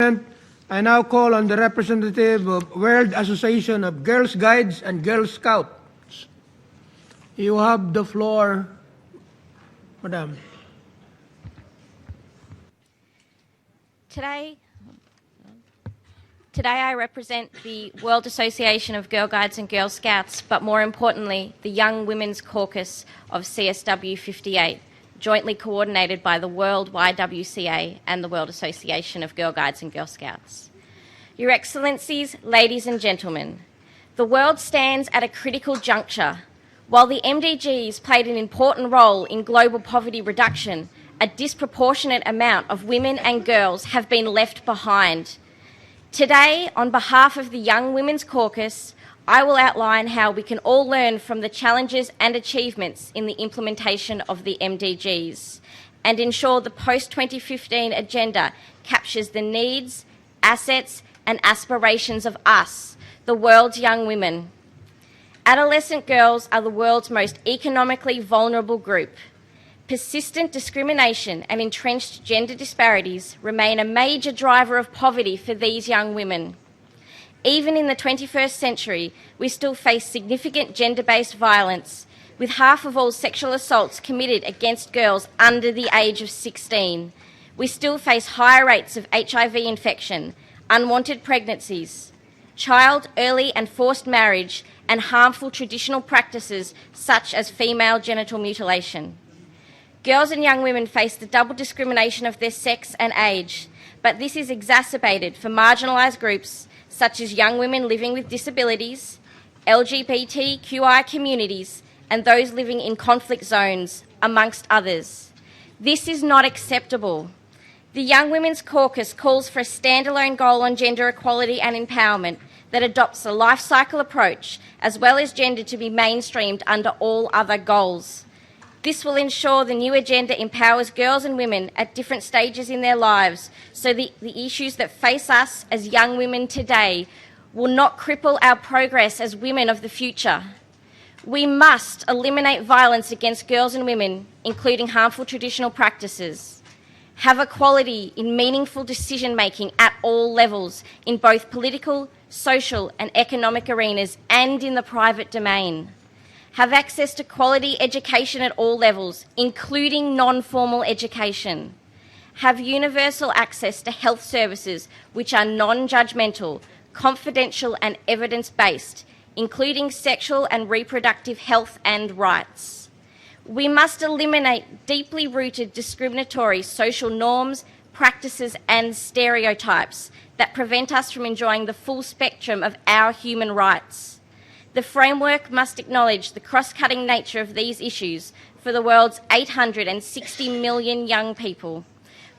I now call on the representative of World Association of Girl Guides and Girl Scouts. You have the floor, Madam. Today I represent the World Association of Girl Guides and Girl Scouts, but more importantly, the Young Women's Caucus of CSW 58, jointly coordinated by the World YWCA and the World Association of Girl Guides and Girl Scouts. Your Excellencies, ladies and gentlemen, the world stands at a critical juncture. While the MDGs played an important role in global poverty reduction, a disproportionate amount of women and girls have been left behind. Today, on behalf of the Young Women's Caucus, I will outline how we can all learn from the challenges and achievements in the implementation of the MDGs and ensure the post-2015 agenda captures the needs, assets and aspirations of us, the world's young women. Adolescent girls are the world's most economically vulnerable group. Persistent discrimination and entrenched gender disparities remain a major driver of poverty for these young women. Even in the 21st century, we still face significant gender-based violence, with half of all sexual assaults committed against girls under the age of 16. We still face higher rates of HIV infection, unwanted pregnancies, child, early and forced marriage, and harmful traditional practices such as female genital mutilation. Girls and young women face the double discrimination of their sex and age, but this is exacerbated for marginalised groups such as young women living with disabilities, LGBTQI communities, and those living in conflict zones, amongst others. This is not acceptable. The Young Women's Caucus calls for a standalone goal on gender equality and empowerment that adopts a life cycle approach, as well as gender to be mainstreamed under all other goals. This will ensure the new agenda empowers girls and women at different stages in their lives, so the issues that face us as young women today will not cripple our progress as women of the future. We must eliminate violence against girls and women, including harmful traditional practices. Have equality in meaningful decision-making at all levels, in both political, social and economic arenas and in the private domain. Have access to quality education at all levels, including non-formal education. Have universal access to health services which are non-judgmental, confidential and evidence-based, including sexual and reproductive health and rights. We must eliminate deeply rooted discriminatory social norms, practices and stereotypes that prevent us from enjoying the full spectrum of our human rights. The framework must acknowledge the cross-cutting nature of these issues for the world's 860 million young people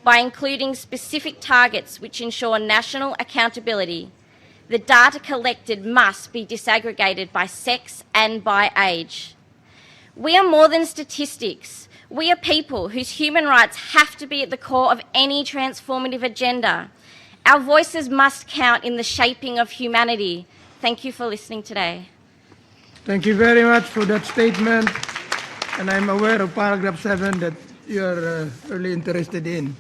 by including specific targets which ensure national accountability. The data collected must be disaggregated by sex and by age. We are more than statistics. We are people whose human rights have to be at the core of any transformative agenda. Our voices must count in the shaping of humanity. Thank you for listening today. Thank you very much for that statement. And I'm aware of paragraph 7 that you're really interested in.